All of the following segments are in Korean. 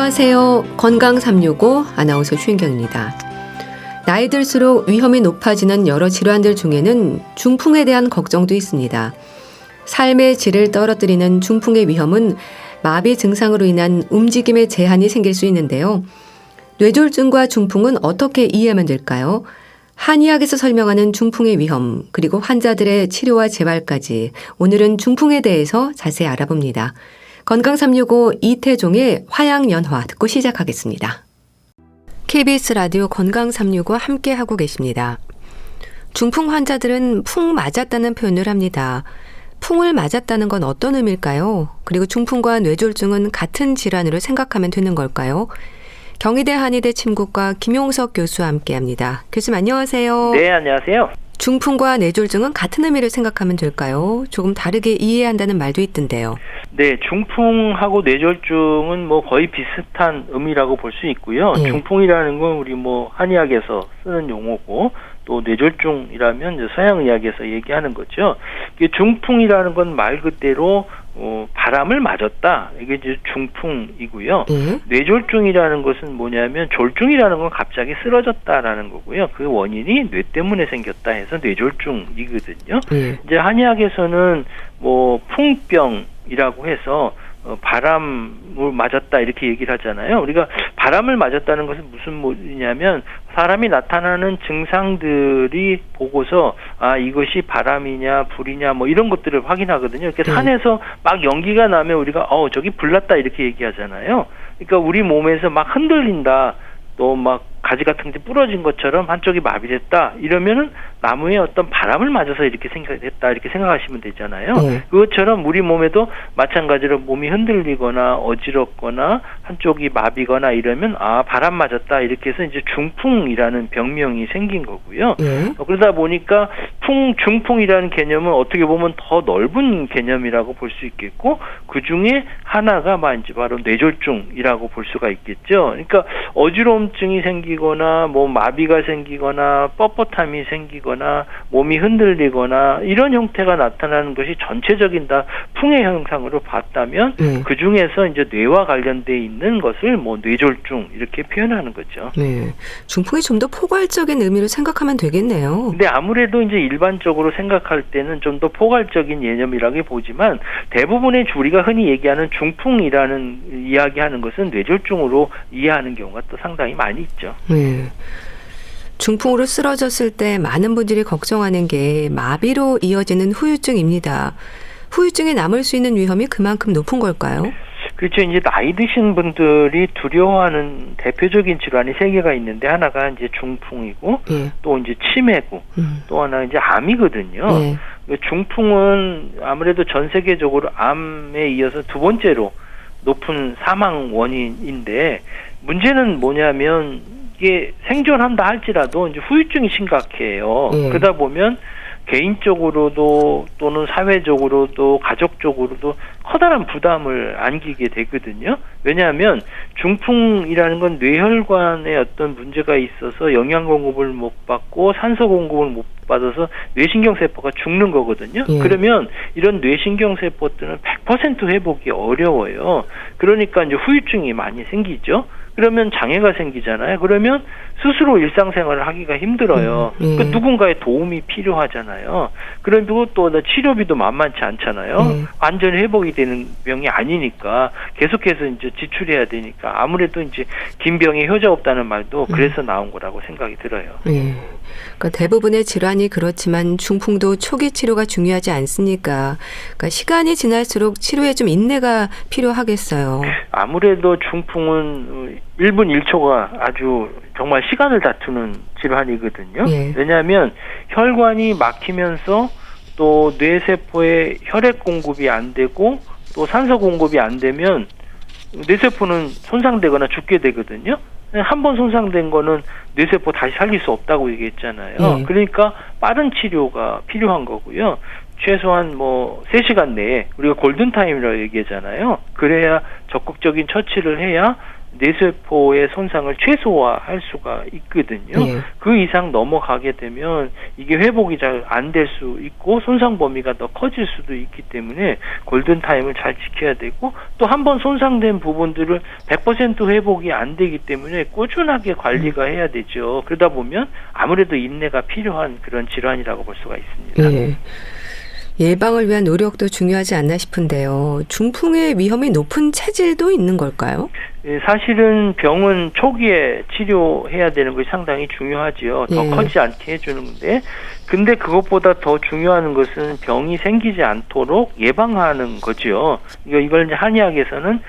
안녕하세요. 건강 365 아나운서 최인경입니다. 나이 들수록 위험이 높아지는 여러 질환들 중에는 중풍에 대한 걱정도 있습니다. 삶의 질을 떨어뜨리는 중풍의 위험은 마비 증상으로 인한 움직임의 제한이 생길 수 있는데요. 뇌졸중과 중풍은 어떻게 이해하면 될까요? 한의학에서 설명하는 중풍의 위험, 그리고 환자들의 치료와 재발까지 오늘은 중풍에 대해서 자세히 알아봅니다. 건강 365 이태종의 화양연화 듣고 시작하겠습니다. KBS 라디오 건강 365 함께하고 계십니다. 중풍 환자들은 풍 맞았다는 표현을 합니다. 풍을 맞았다는 건 어떤 의미일까요? 그리고 중풍과 뇌졸중은 같은 질환으로 생각하면 되는 걸까요? 경희대 한의대 침구과 김용석 교수와 함께합니다. 교수님 안녕하세요. 네, 안녕하세요. 중풍과 뇌졸중은 같은 의미를 생각하면 될까요? 조금 다르게 이해한다는 말도 있던데요. 네, 중풍하고 뇌졸중은 뭐 거의 비슷한 의미라고 볼 수 있고요. 네. 중풍이라는 건 우리 뭐 한의학에서 쓰는 용어고, 또 뇌졸중이라면 이제 서양의학에서 얘기하는 거죠. 이게 중풍이라는 건 말 그대로 바람을 맞았다. 이게 이제 중풍이고요. 뇌졸중이라는 것은 뭐냐면 졸중이라는 건 갑자기 쓰러졌다라는 거고요. 그 원인이 뇌 때문에 생겼다 해서 뇌졸중이거든요. 이제 한의학에서는 뭐 풍병이라고 해서 바람을 맞았다 이렇게 얘기를 하잖아요. 우리가 바람을 맞았다는 것은 무슨 말이냐면 사람이 나타나는 증상들이 보고서 이것이 바람이냐 불이냐 뭐 이런 것들을 확인하거든요. 이렇게 산에서 막 연기가 나면 우리가 저기 불났다 이렇게 얘기하잖아요. 그러니까 우리 몸에서 막 흔들린다. 또 막 가지 같은 게 부러진 것처럼 한쪽이 마비됐다 이러면은 나무에 어떤 바람을 맞아서 이렇게 생겼다 이렇게 생각하시면 되잖아요. 그것처럼 우리 몸에도 마찬가지로 몸이 흔들리거나 어지럽거나 한쪽이 마비거나 이러면 바람 맞았다 이렇게 해서 이제 중풍이라는 병명이 생긴 거고요. 그러다 보니까 중풍이라는 개념은 어떻게 보면 더 넓은 개념이라고 볼 수 있겠고 그 중에 하나가 이제 바로 뇌졸중이라고 볼 수가 있겠죠. 그러니까 어지러움증이 생기거나 뭐 마비가 생기거나 뻣뻣함이 생기거나 몸이 흔들리거나 이런 형태가 나타나는 것이 전체적인 다 풍의 현상으로 봤다면 그 중에서 이제 뇌와 관련돼 있는 것을 뭐 뇌졸중 이렇게 표현하는 거죠. 네, 중풍이 좀 더 포괄적인 의미로 생각하면 되겠네요. 근데 아무래도 이제 일반적으로 생각할 때는 좀 더 포괄적인 개념이라고 보지만 대부분의 우리가 흔히 얘기하는 중풍이라는 이야기하는 것은 뇌졸중으로 이해하는 경우가 또 상당히 많이 있죠. 네. 중풍으로 쓰러졌을 때 많은 분들이 걱정하는 게 마비로 이어지는 후유증입니다. 후유증이 남을 수 있는 위험이 그만큼 높은 걸까요? 그렇죠. 이제 나이 드신 분들이 두려워하는 대표적인 질환이 세 개가 있는데 하나가 이제 중풍이고 또 이제 치매고 또 하나 이제 암이거든요. 중풍은 아무래도 전 세계적으로 암에 이어서 두 번째로 높은 사망 원인인데 문제는 뭐냐면 이게 생존한다 할지라도 이제 후유증이 심각해요. 그러다 보면 개인적으로도 또는 사회적으로도 가족적으로도 커다란 부담을 안기게 되거든요. 왜냐하면 중풍이라는 건 뇌혈관에 어떤 문제가 있어서 영양 공급을 못 받고 산소 공급을 못 받아서 뇌신경세포가 죽는 거거든요. 그러면 이런 뇌신경세포들은 100% 회복이 어려워요. 그러니까 이제 후유증이 많이 생기죠. 그러면 장애가 생기잖아요. 그러면 스스로 일상생활을 하기가 힘들어요. 그러니까 누군가의 도움이 필요하잖아요. 그리고 또 치료비도 만만치 않잖아요. 완전히 회복이 되는 병이 아니니까 계속해서 이제 지출해야 되니까 아무래도 이제 긴 병에 효자 없다는 말도 그래서 나온 거라고 생각이 들어요. 그러니까 대부분의 질환이 그렇지만 중풍도 초기 치료가 중요하지 않습니까? 그러니까 시간이 지날수록 치료에 좀 인내가 필요하겠어요. 아무래도 중풍은 1분 1초가 아주 정말 시간을 다투는 질환이거든요. 왜냐하면 혈관이 막히면서 또 뇌세포에 혈액 공급이 안 되고 또 산소 공급이 안 되면 뇌세포는 손상되거나 죽게 되거든요. 한 번 손상된 거는 뇌세포 다시 살릴 수 없다고 얘기했잖아요. 그러니까 빠른 치료가 필요한 거고요. 최소한 뭐 3시간 내에 우리가 골든타임이라고 얘기하잖아요. 그래야 적극적인 처치를 해야 뇌세포의 손상을 최소화할 수가 있거든요. 예. 그 이상 넘어가게 되면 이게 회복이 잘 안 될 수 있고 손상 범위가 더 커질 수도 있기 때문에 골든타임을 잘 지켜야 되고, 또 한 번 손상된 부분들을 100% 회복이 안 되기 때문에 꾸준하게 관리가 해야 되죠. 그러다 보면 아무래도 인내가 필요한 그런 질환이라고 볼 수가 있습니다. 예. 예방을 위한 노력도 중요하지 않나 싶은데요. 중풍의 위험이 높은 체질도 있는 걸까요? 예, 사실은 병은 초기에 치료해야 되는 것이 상당히 중요하지요. 더 예. 커지지 않게 해주는데, 근데 그것보다 더 중요한 것은 병이 생기지 않도록 예방하는 거죠. 이걸 이제 한의학에서는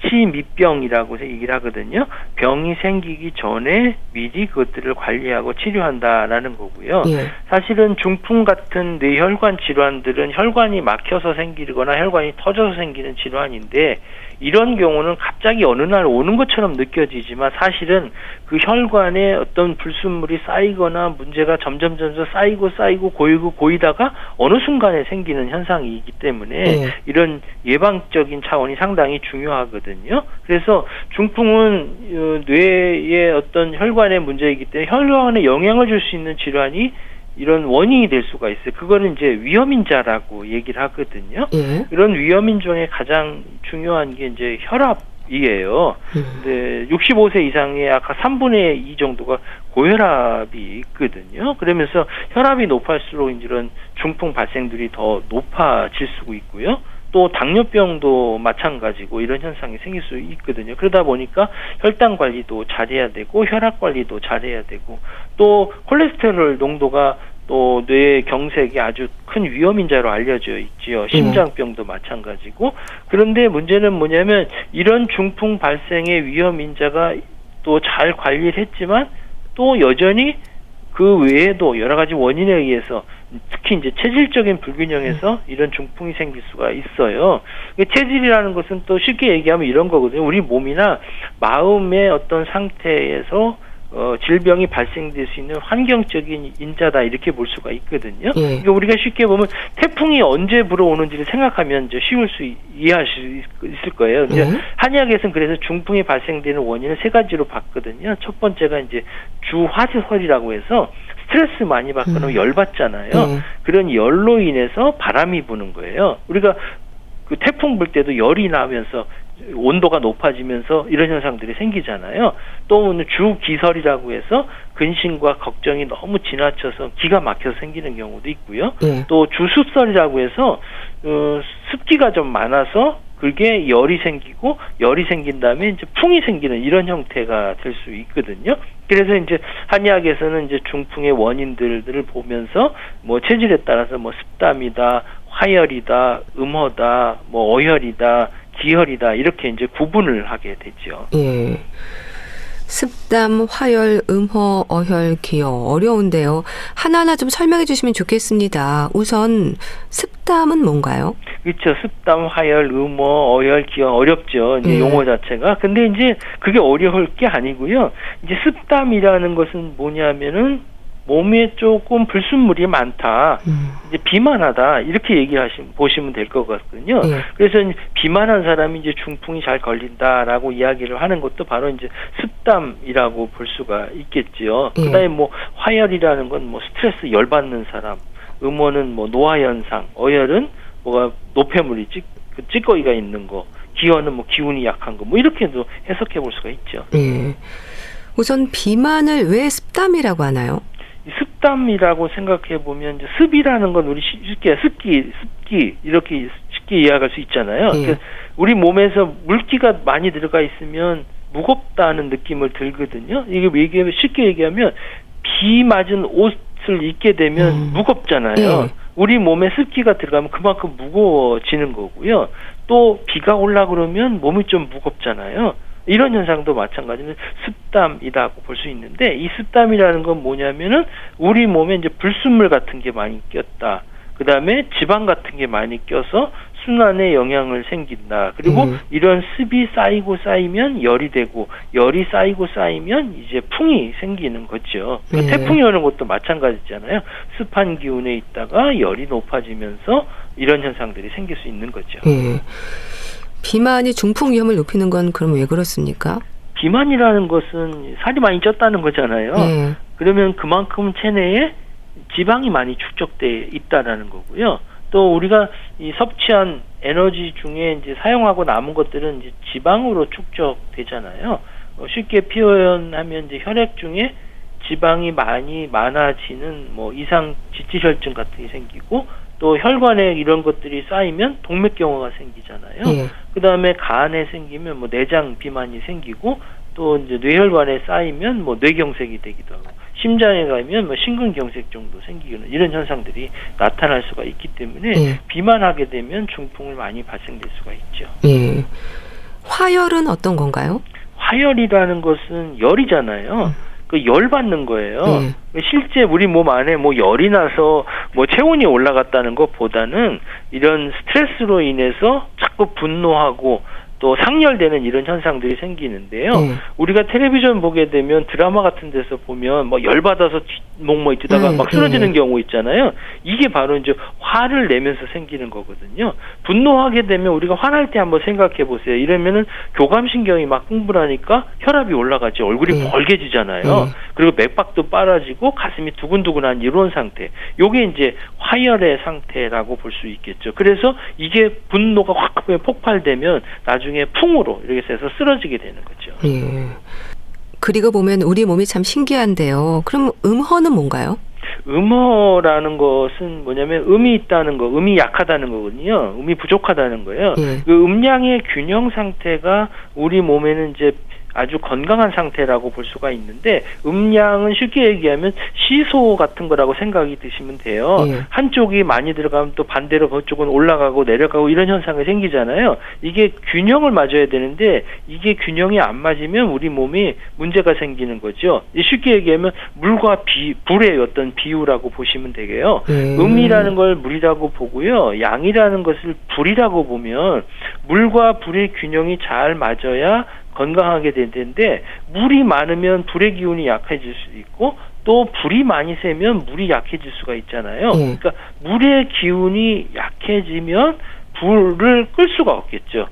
치밀병이라고 얘기를 하거든요. 병이 생기기 전에 미리 그것들을 관리하고 치료한다라는 거고요. 예. 사실은 중풍 같은 뇌혈관 질환들은 혈관이 막혀서 생기거나 혈관이 터져서 생기는 질환인데, 이런 경우는 갑자기 어느 날 오는 것처럼 느껴지지만 사실은 그 혈관에 어떤 불순물이 쌓이거나 문제가 점점 쌓이고 고이다가 어느 순간에 생기는 현상이기 때문에 이런 예방적인 차원이 상당히 중요하거든요. 그래서 중풍은 뇌의 어떤 혈관의 문제이기 때문에 혈관에 영향을 줄 수 있는 질환이 이런 원인이 될 수가 있어요. 그거는 이제 위험인자라고 얘기를 하거든요. 예. 이런 위험인 중에 가장 중요한 게 이제 혈압이에요. 근데 65세 이상의 아까 3분의 2 정도가 고혈압이 있거든요. 그러면서 혈압이 높아질수록 이런 중풍 발생들이 더 높아질 수 있고요. 또 당뇨병도 마찬가지고 이런 현상이 생길 수 있거든요. 그러다 보니까 혈당 관리도 잘해야 되고 혈압 관리도 잘해야 되고, 또 콜레스테롤 농도가 또 뇌 경색이 아주 큰 위험인자로 알려져 있지요. 심장병도 마찬가지고. 그런데 문제는 뭐냐면 이런 중풍 발생의 위험인자가 또 잘 관리를 했지만 또 여전히 그 외에도 여러 가지 원인에 의해서 특히 이제 체질적인 불균형에서 이런 중풍이 생길 수가 있어요. 체질이라는 것은 또 쉽게 얘기하면 이런 거거든요. 우리 몸이나 마음의 어떤 상태에서 질병이 발생될 수 있는 환경적인 인자다, 이렇게 볼 수가 있거든요. 그러니까 우리가 쉽게 보면 태풍이 언제 불어오는지를 생각하면 이제 쉬울 수 이해할 수 있을 거예요. 한의학에서는 그래서 중풍이 발생되는 원인을 3가지로 봤거든요. 첫 번째가 이제 주화설이라고 해서 스트레스 많이 받거나 열받잖아요. 그런 열로 인해서 바람이 부는 거예요. 우리가 그 태풍 불 때도 열이 나면서 온도가 높아지면서 이런 현상들이 생기잖아요. 또 주기설이라고 해서 근심과 걱정이 너무 지나쳐서 기가 막혀서 생기는 경우도 있고요. 또 주습설이라고 해서 습기가 좀 많아서 그게 열이 생기고, 열이 생긴 다음에 이제 풍이 생기는 이런 형태가 될 수 있거든요. 그래서 이제 한의학에서는 이제 중풍의 원인들을 보면서 뭐 체질에 따라서 뭐 습담이다, 화열이다, 음허다, 뭐 어혈이다, 기혈이다, 이렇게 이제 구분을 하게 되죠. 예. 습담, 화열, 음허, 어혈, 기혈 어려운데요. 하나하나 좀 설명해 주시면 좋겠습니다. 우선 습담은 뭔가요? 그렇죠. 습담, 화열, 음허, 어혈, 기혈 어렵죠. 이제 용어 자체가. 근데 이제 그게 어려울 게 아니고요. 이제 습담이라는 것은 뭐냐면은 몸에 조금 불순물이 많다, 이제 비만하다, 이렇게 보시면 될 것 같거든요. 그래서 비만한 사람이 이제 중풍이 잘 걸린다라고 이야기를 하는 것도 바로 이제 습담이라고 볼 수가 있겠지요. 그다음에 뭐 화열이라는 건 뭐 스트레스 열받는 사람, 음호는 뭐 노화 현상, 어혈은 뭐가 노폐물이 찌꺼기가 있는 거, 기혈은 뭐 기운이 약한 거, 뭐 이렇게도 해석해 볼 수가 있죠. 우선 비만을 왜 습담이라고 하나요? 습담이라고 생각해 보면 이제 습이라는 건 우리 쉽게 습기 이렇게 쉽게 이해할 수 있잖아요. 그러니까 우리 몸에서 물기가 많이 들어가 있으면 무겁다는 느낌을 들거든요. 이게 쉽게 얘기하면 비 맞은 옷을 입게 되면 무겁잖아요. 우리 몸에 습기가 들어가면 그만큼 무거워지는 거고요. 또 비가 올라 그러면 몸이 좀 무겁잖아요. 이런 현상도 마찬가지로 습담이라고 볼 수 있는데, 이 습담이라는 건 뭐냐면은 우리 몸에 이제 불순물 같은 게 많이 꼈다. 그 다음에 지방 같은 게 많이 껴서 순환에 영향을 생긴다. 그리고 이런 습이 쌓이면 열이 되고, 열이 쌓이면 이제 풍이 생기는 거죠. 태풍이 오는 것도 마찬가지잖아요. 습한 기운에 있다가 열이 높아지면서 이런 현상들이 생길 수 있는 거죠. 비만이 중풍 위험을 높이는 건 그럼 왜 그렇습니까? 비만이라는 것은 살이 많이 쪘다는 거잖아요. 예. 그러면 그만큼 체내에 지방이 많이 축적돼 있다라는 거고요. 또 우리가 이 섭취한 에너지 중에 이제 사용하고 남은 것들은 이제 지방으로 축적되잖아요. 쉽게 표현하면 이제 혈액 중에 지방이 많아지는 뭐 이상 지질혈증 같은 게 생기고, 또 혈관에 이런 것들이 쌓이면 동맥경화가 생기잖아요. 예. 그 다음에 간에 생기면 뭐 내장 비만이 생기고, 또 이제 뇌혈관에 쌓이면 뭐 뇌경색이 되기도 하고, 심장에 가면 뭐 심근경색 정도 생기는 이런 현상들이 나타날 수가 있기 때문에 예. 비만하게 되면 중풍을 많이 발생될 수가 있죠. 예. 화열은 어떤 건가요? 화열이라는 것은 열이잖아요. 그 열 받는 거예요. 실제 우리 몸 안에 뭐 열이 나서 뭐 체온이 올라갔다는 것보다는 이런 스트레스로 인해서 자꾸 분노하고 또 상열되는 이런 현상들이 생기는데요. 우리가 텔레비전 보게 되면 드라마 같은 데서 보면 뭐 열받아서 멍멍이 뛰다가 막 쓰러지는 경우 있잖아요. 이게 바로 이제 화를 내면서 생기는 거거든요. 분노하게 되면 우리가 화날 때 한번 생각해 보세요. 이러면은 교감신경이 막 흥분하니까 혈압이 올라가지, 얼굴이 벌개지잖아요. 그리고 맥박도 빨라지고 가슴이 두근두근한 이런 상태. 요게 이제 화열의 상태라고 볼 수 있겠죠. 그래서 이게 분노가 확 폭발되면 나중에 풍으로 이렇게 해서 쓰러지게 되는 거죠. 예. 그리고 보면 우리 몸이 참 신기한데요. 그럼 음허는 뭔가요? 음허라는 것은 뭐냐면 음이 있다는 거, 음이 약하다는 거거든요. 음이 부족하다는 거예요. 그 음양의 균형 상태가 우리 몸에는 이제 아주 건강한 상태라고 볼 수가 있는데, 음양은 쉽게 얘기하면 시소 같은 거라고 생각이 드시면 돼요. 한쪽이 많이 들어가면 또 반대로 그쪽은 올라가고 내려가고 이런 현상이 생기잖아요. 이게 균형을 맞아야 되는데 이게 균형이 안 맞으면 우리 몸이 문제가 생기는 거죠. 쉽게 얘기하면 물과 불의 어떤 비유라고 보시면 되게요. 음이라는 걸 물이라고 보고요, 양이라는 것을 불이라고 보면 물과 불의 균형이 잘 맞아야 건강하게 되는데, 물이 많으면 불의 기운이 약해질 수도 있고, 또 불이 많이 세면 물이 약해질 수가 있잖아요. 그러니까 물의 기운이 약해지면 불을 끌 수가 없겠죠.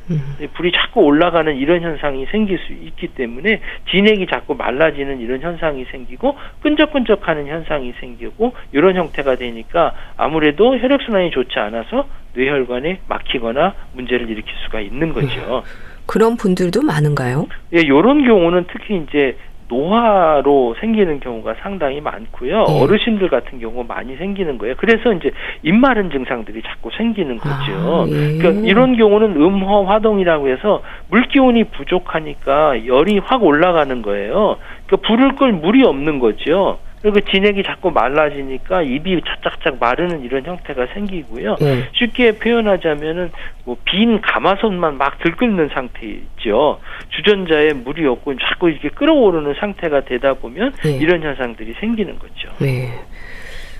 불이 자꾸 올라가는 이런 현상이 생길 수 있기 때문에 진액이 자꾸 말라지는 이런 현상이 생기고 끈적끈적하는 현상이 생기고, 이런 형태가 되니까 아무래도 혈액순환이 좋지 않아서 뇌혈관에 막히거나 문제를 일으킬 수가 있는 거죠. 그런 분들도 많은가요? 예, 이런 경우는 특히 이제 노화로 생기는 경우가 상당히 많고요. 어르신들 같은 경우 많이 생기는 거예요. 그래서 이제 입마른 증상들이 자꾸 생기는 거죠. 그러니까 이런 경우는 음허 화동이라고 해서 물기운이 부족하니까 열이 확 올라가는 거예요. 그러니까 불을 끌 물이 없는 거죠. 그리고 진액이 자꾸 말라지니까 입이 착착착 마르는 이런 형태가 생기고요. 쉽게 표현하자면은 뭐 빈 가마솥만 막 들끓는 상태 있죠. 주전자에 물이 없고 자꾸 이렇게 끓어오르는 상태가 되다 보면 이런 현상들이 생기는 거죠.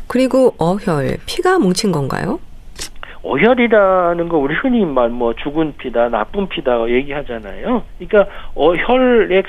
그리고 어혈, 피가 뭉친 건가요? 어혈이라는 거 우리 흔히 말 뭐 죽은 피다, 나쁜 피다 얘기하잖아요. 그러니까 혈액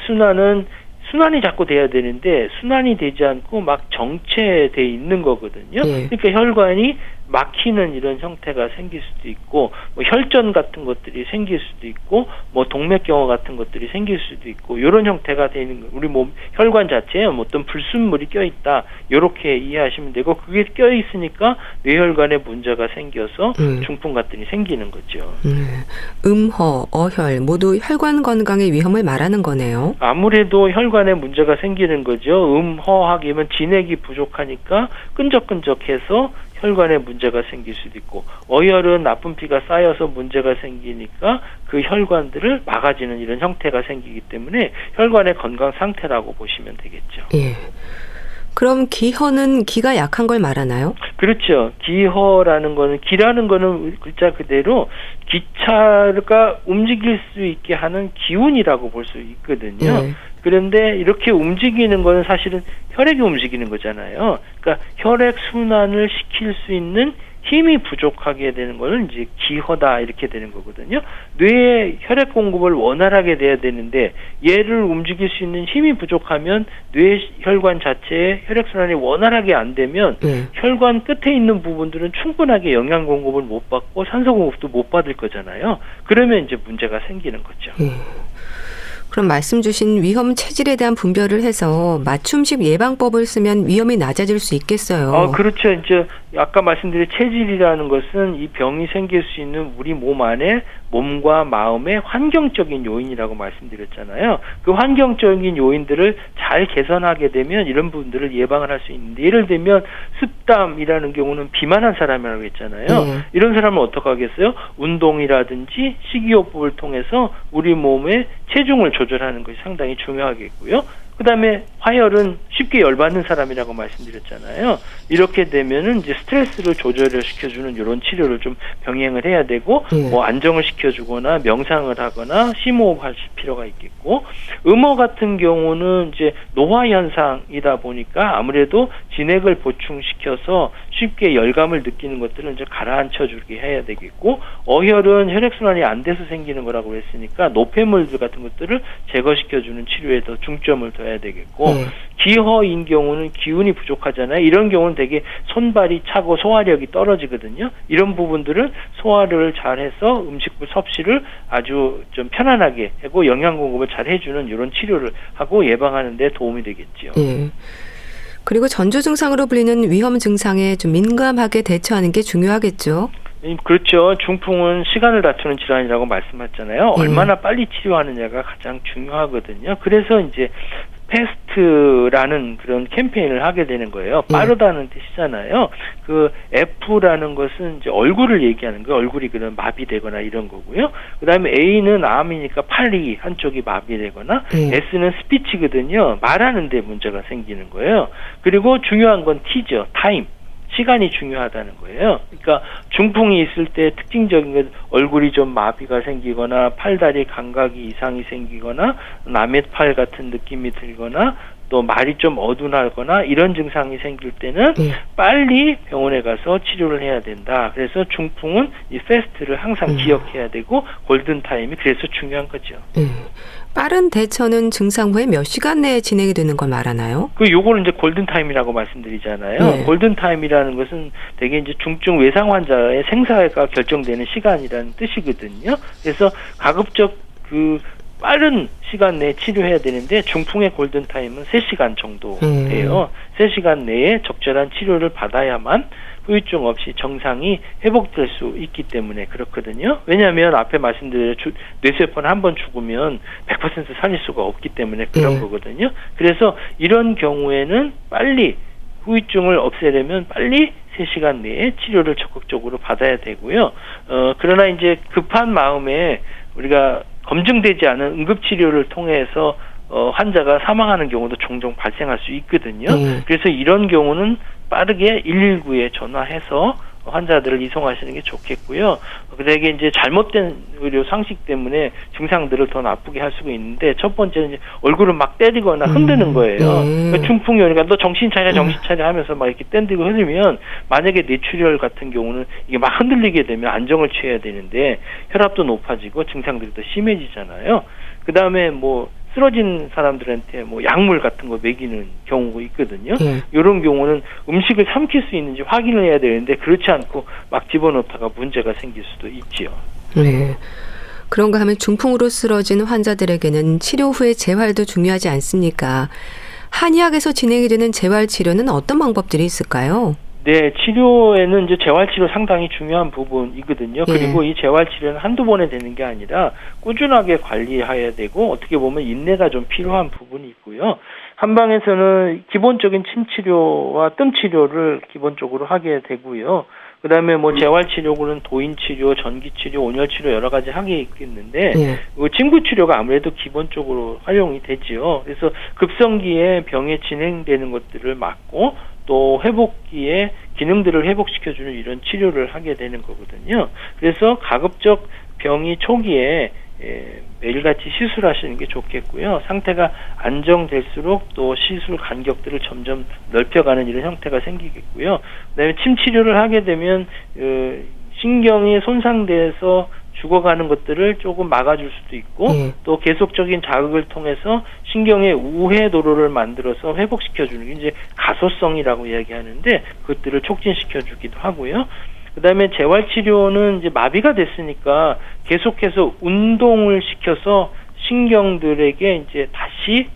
순환이 자꾸 돼야 되는데 순환이 되지 않고 막 정체돼 있는 거거든요. 그러니까 혈관이 막히는 이런 형태가 생길 수도 있고, 뭐 혈전 같은 것들이 생길 수도 있고, 뭐 동맥경화 같은 것들이 생길 수도 있고, 이런 형태가 되는 거. 우리 몸 혈관 자체에 어떤 불순물이 껴있다, 이렇게 이해하시면 되고, 그게 껴있으니까 뇌혈관에 문제가 생겨서 중풍 같은 게 생기는 거죠. 음허, 어혈 모두 혈관 건강의 위험을 말하는 거네요. 아무래도 혈관에 문제가 생기는 거죠. 음허하기면 진액이 부족하니까 끈적끈적해서 혈관에 문제가 생길 수도 있고, 어혈은 나쁜 피가 쌓여서 문제가 생기니까 그 혈관들을 막아지는 이런 형태가 생기기 때문에 혈관의 건강 상태라고 보시면 되겠죠. 그럼 기허는 기가 약한 걸 말하나요? 그렇죠. 기허라는 거는, 기라는 거는 글자 그대로 기차가 움직일 수 있게 하는 기운이라고 볼 수 있거든요. 그런데 이렇게 움직이는 거는 사실은 혈액이 움직이는 거잖아요. 그러니까 혈액 순환을 시킬 수 있는 힘이 부족하게 되는 거는 이제 기허다, 이렇게 되는 거거든요. 뇌에 혈액 공급을 원활하게 돼야 되는데 얘를 움직일 수 있는 힘이 부족하면 뇌 혈관 자체에 혈액 순환이 원활하게 안 되면 혈관 끝에 있는 부분들은 충분하게 영양 공급을 못 받고 산소 공급도 못 받을 거잖아요. 그러면 이제 문제가 생기는 거죠. 그럼 말씀 주신 위험 체질에 대한 분별을 해서 맞춤식 예방법을 쓰면 위험이 낮아질 수 있겠어요. 그렇죠. 이제 아까 말씀드린 체질이라는 것은 이 병이 생길 수 있는 우리 몸 안에 몸과 마음의 환경적인 요인이라고 말씀드렸잖아요. 그 환경적인 요인들을 잘 개선하게 되면 이런 부분들을 예방을 할 수 있는데, 예를 들면 습담이라는 경우는 비만한 사람이라고 했잖아요. 이런 사람은 어떻게 하겠어요? 운동이라든지 식이요법을 통해서 우리 몸의 체중을 조절하는 것이 상당히 중요하겠고요. 그 다음에 화열은 쉽게 열받는 사람이라고 말씀드렸잖아요. 이렇게 되면은 이제 스트레스를 조절을 시켜주는 이런 치료를 좀 병행을 해야 되고, 뭐 안정을 시켜주거나 명상을 하거나 심호흡할 필요가 있겠고, 음어 같은 경우는 이제 노화 현상이다 보니까 아무래도 진액을 보충시켜서 쉽게 열감을 느끼는 것들은 이제 가라앉혀주게 해야 되겠고, 어혈은 혈액순환이 안 돼서 생기는 거라고 했으니까 노폐물들 같은 것들을 제거시켜주는 치료에 더 중점을 둬야 되겠고, 기허인 경우는 기운이 부족하잖아요. 이런 경우는 되게 손발이 차고 소화력이 떨어지거든요. 이런 부분들은 소화를 잘해서 음식물 섭취를 아주 좀 편안하게 하고 영양 공급을 잘 해주는 이런 치료를 하고 예방하는 데 도움이 되겠죠. 그리고 전조 증상으로 불리는 위험 증상에 좀 민감하게 대처하는 게 중요하겠죠. 그렇죠. 중풍은 시간을 다투는 질환이라고 말씀하셨잖아요. 얼마나 빨리 치료하느냐가 가장 중요하거든요. 그래서 이제 패스트라는 그런 캠페인을 하게 되는 거예요. 빠르다는 뜻이잖아요. 그 F라는 것은 이제 얼굴을 얘기하는 거예요. 얼굴이 그런 마비되거나 이런 거고요. 그 다음에 A는 암이니까 팔이 한쪽이 마비되거나, S는 스피치거든요. 말하는 데 문제가 생기는 거예요. 그리고 중요한 건 T죠. 타임. 시간이 중요하다는 거예요. 그러니까 중풍이 있을 때 특징적인 건 얼굴이 좀 마비가 생기거나 팔다리 감각이 이상이 생기거나 남의 팔 같은 느낌이 들거나 또 말이 좀 어둔하거나 이런 증상이 생길 때는 빨리 병원에 가서 치료를 해야 된다. 그래서 중풍은 이 패스트를 항상 기억해야 되고 골든타임이 그래서 중요한 거죠. 빠른 대처는 증상 후에 몇 시간 내에 진행이 되는 걸 말하나요? 요거는 이제 골든타임이라고 말씀드리잖아요. 골든타임이라는 것은 대개 이제 중증 외상 환자의 생사가 결정되는 시간이라는 뜻이거든요. 그래서 가급적 빠른 시간 내에 치료해야 되는데 중풍의 골든타임은 3시간 정도 돼요. 3시간 내에 적절한 치료를 받아야만 후유증 없이 정상이 회복될 수 있기 때문에 그렇거든요. 왜냐하면 앞에 말씀드린 뇌세포는 한번 죽으면 100% 살릴 수가 없기 때문에 그런 거거든요. 그래서 이런 경우에는 빨리 후유증을 없애려면 빨리 3시간 내에 치료를 적극적으로 받아야 되고요. 그러나 이제 급한 마음에 우리가 검증되지 않은 응급치료를 통해서 환자가 사망하는 경우도 종종 발생할 수 있거든요. 그래서 이런 경우는 빠르게 119에 전화해서 환자들을 이송하시는 게 좋겠고요. 그게 이제 잘못된 의료 상식 때문에 증상들을 더 나쁘게 할 수가 있는데, 첫 번째는 이제 얼굴을 막 때리거나 흔드는 거예요. 그러니까 중풍이 오니까 너 정신 차려 하면서 막 이렇게 땡들고 흔들면, 만약에 뇌출혈 같은 경우는 이게 막 흔들리게 되면 안정을 취해야 되는데 혈압도 높아지고 증상들이 더 심해지잖아요. 그 다음에 뭐 쓰러진 사람들한테 뭐 약물 같은 거 먹이는 경우가 있거든요. 이런 경우는 음식을 삼킬 수 있는지 확인을 해야 되는데 그렇지 않고 막 집어넣다가 문제가 생길 수도 있지요. 네. 그런가 하면 중풍으로 쓰러진 환자들에게는 치료 후의 재활도 중요하지 않습니까? 한의학에서 진행이 되는 재활 치료는 어떤 방법들이 있을까요? 네, 치료에는 이제 재활치료 상당히 중요한 부분이거든요. 그리고 이 재활치료는 한두 번에 되는 게 아니라 꾸준하게 관리해야 되고, 어떻게 보면 인내가 좀 필요한 부분이 있고요. 한방에서는 기본적인 침치료와 뜸치료를 기본적으로 하게 되고요. 그 다음에 뭐 재활치료고는 도인치료, 전기치료, 온열치료 여러 가지 하게 있겠는데, 침구치료가 아무래도 기본적으로 활용이 되지요. 그래서 급성기에 병에 진행되는 것들을 막고, 또 회복기에 기능들을 회복시켜주는 이런 치료를 하게 되는 거거든요. 그래서 가급적 병이 초기에 매일같이 시술하시는 게 좋겠고요. 상태가 안정될수록 또 시술 간격들을 점점 넓혀가는 이런 형태가 생기겠고요. 그다음에 침 치료를 하게 되면 신경이 손상돼서 죽어가는 것들을 조금 막아줄 수도 있고, 또 계속적인 자극을 통해서 신경의 우회 도로를 만들어서 회복시켜주는 게 이제 가소성이라고 이야기하는데, 그것들을 촉진시켜주기도 하고요. 그 다음에 재활치료는 이제 마비가 됐으니까 계속해서 운동을 시켜서 신경들에게 이제 다시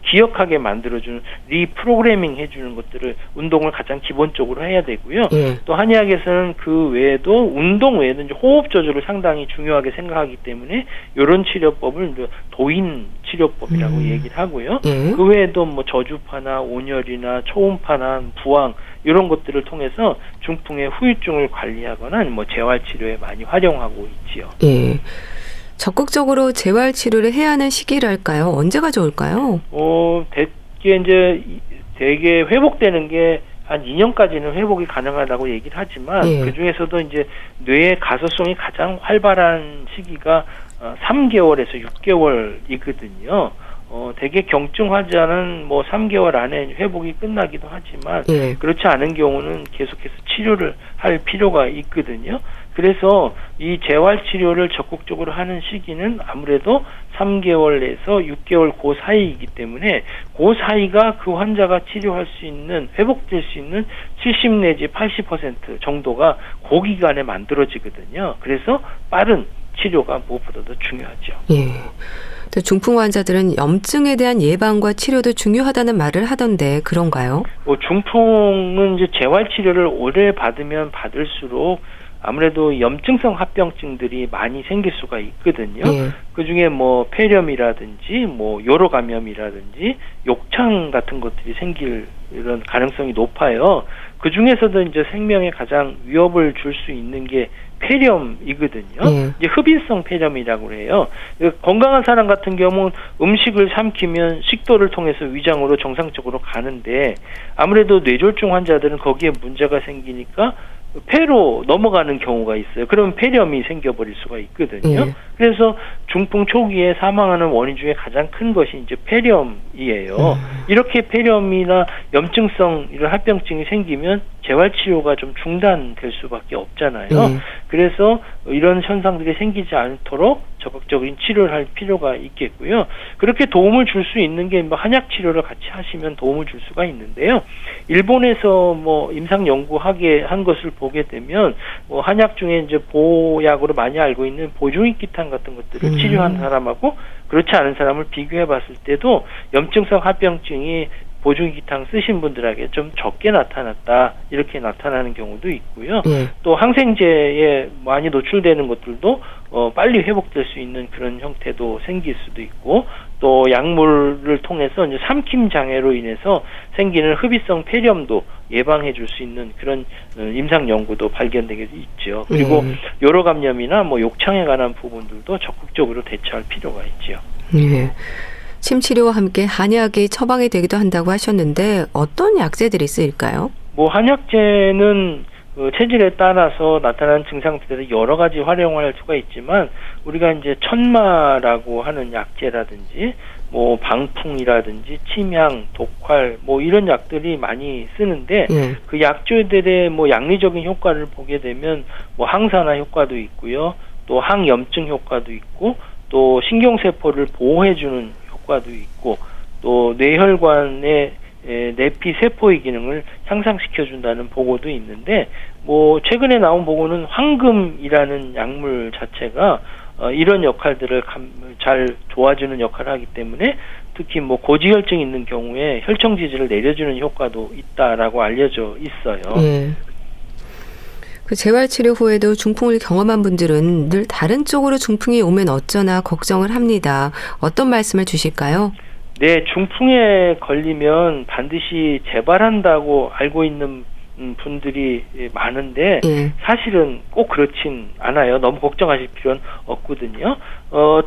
기억하게 만들어주는 리프로그래밍 해주는 것들을 운동을 가장 기본적으로 해야 되고요. 또 한의학에서는 그 외에도 운동 외에도 이제 호흡 조절을 상당히 중요하게 생각하기 때문에 이런 치료법을 이제 도인 치료법이라고 얘기를 하고요. 그 외에도 뭐 저주파나 온열이나 초음파나 부항 이런 것들을 통해서 중풍의 후유증을 관리하거나 뭐 재활 치료에 많이 활용하고 있지요. 적극적으로 재활 치료를 해야 하는 시기랄까요? 언제가 좋을까요? 되게 회복되는 게 한 2년까지는 회복이 가능하다고 얘기를 하지만 그 중에서도 이제 뇌의 가소성이 가장 활발한 시기가 3개월에서 6개월이거든요. 대개 경증 환자는 뭐 3개월 안에 회복이 끝나기도 하지만 그렇지 않은 경우는 계속해서 치료를 할 필요가 있거든요. 그래서 이 재활 치료를 적극적으로 하는 시기는 아무래도 3개월에서 6개월 그 사이이기 때문에 그 사이가 그 환자가 치료할 수 있는 회복될 수 있는 70 내지 80% 정도가 그 기간에 만들어지거든요. 그래서 빠른 치료가 무엇보다도 중요하죠. 또 중풍 환자들은 염증에 대한 예방과 치료도 중요하다는 말을 하던데 그런가요? 중풍은 이제 재활 치료를 오래 받으면 받을수록 아무래도 염증성 합병증들이 많이 생길 수가 있거든요. 그 중에 뭐 폐렴이라든지 뭐 요로 감염이라든지 욕창 같은 것들이 생길 이런 가능성이 높아요. 그 중에서도 이제 생명에 가장 위협을 줄 수 있는 게 폐렴이거든요. 이제 흡인성 폐렴이라고 해요. 건강한 사람 같은 경우는 음식을 삼키면 식도를 통해서 위장으로 정상적으로 가는데 아무래도 뇌졸중 환자들은 거기에 문제가 생기니까 폐로 넘어가는 경우가 있어요. 그러면 폐렴이 생겨버릴 수가 있거든요. 그래서 중풍 초기에 사망하는 원인 중에 가장 큰 것이 이제 폐렴이에요. 이렇게 폐렴이나 염증성 이런 합병증이 생기면 재활 치료가 좀 중단될 수밖에 없잖아요. 그래서 이런 현상들이 생기지 않도록 적극적인 치료를 할 필요가 있겠고요. 그렇게 도움을 줄 수 있는 게 뭐 한약 치료를 같이 하시면 도움을 줄 수가 있는데요. 일본에서 뭐 임상 연구하게 한 것을 보게 되면 뭐 한약 중에 이제 보약으로 많이 알고 있는 보중익기탄 같은 것들을 치료한 사람하고 그렇지 않은 사람을 비교해 봤을 때도 염증성 합병증이 보중기탕 쓰신 분들에게 좀 적게 나타났다 이렇게 나타나는 경우도 있고요. 또 항생제에 많이 노출되는 것들도 빨리 회복될 수 있는 그런 형태도 생길 수도 있고 또 약물을 통해서 이제 삼킴 장애로 인해서 생기는 흡입성 폐렴도 예방해 줄 수 있는 그런 임상 연구도 발견되게 있죠. 그리고 요로 감염이나 뭐 욕창에 관한 부분들도 적극적으로 대처할 필요가 있죠. 침 치료와 함께 한약이 처방이 되기도 한다고 하셨는데 어떤 약재들이 쓰일까요? 뭐 한약재는 체질에 따라서 나타나는 증상들에 여러 가지 활용할 수가 있지만 우리가 이제 천마라고 하는 약재라든지 뭐 방풍이라든지 침향, 독활 뭐 이런 약들이 많이 쓰는데 그 약재들의 뭐 양리적인 효과를 보게 되면 뭐 항산화 효과도 있고요. 또 항염증 효과도 있고 또 신경세포를 보호해주는 효과도 있고 또 뇌혈관의 내피 세포의 기능을 향상시켜준다는 보고도 있는데 뭐 최근에 나온 보고는 황금이라는 약물 자체가 이런 역할들을 잘 도와주는 역할을 하기 때문에 특히 뭐 고지혈증이 있는 경우에 혈청 지지를 내려주는 효과도 있다라고 알려져 있어요. 그 재활치료 후에도 중풍을 경험한 분들은 늘 다른 쪽으로 중풍이 오면 어쩌나 걱정을 합니다. 어떤 말씀을 주실까요? 네, 중풍에 걸리면 반드시 재발한다고 알고 있는 분들이 많은데 사실은 꼭 그렇진 않아요. 너무 걱정하실 필요는 없거든요.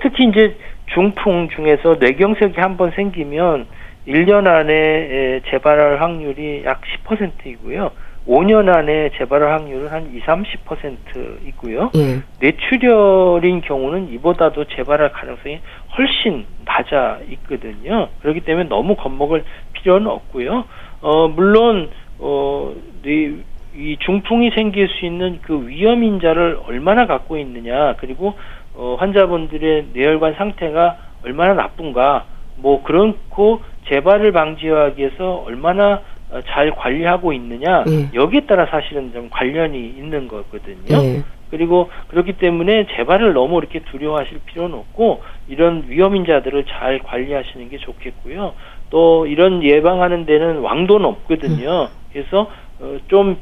특히 이제 중풍 중에서 뇌경색이 한번 생기면 1년 안에 재발할 확률이 약 10%이고요. 5년 안에 재발할 확률은 한 20-30%이고요. 뇌출혈인 경우는 이보다도 재발할 가능성이 훨씬 낮아 있거든요. 그렇기 때문에 너무 겁먹을 필요는 없고요. 물론 이 중풍이 생길 수 있는 그 위험 인자를 얼마나 갖고 있느냐, 그리고 환자분들의 뇌혈관 상태가 얼마나 나쁜가, 뭐 그렇고 재발을 방지하기 위해서 얼마나 잘 관리하고 있느냐 여기에 따라 사실은 좀 관련이 있는 거거든요. 그리고 그렇기 때문에 재발을 너무 이렇게 두려워하실 필요는 없고 이런 위험인자들을 잘 관리하시는 게 좋겠고요. 또 이런 예방하는 데는 왕도는 없거든요. 그래서 좀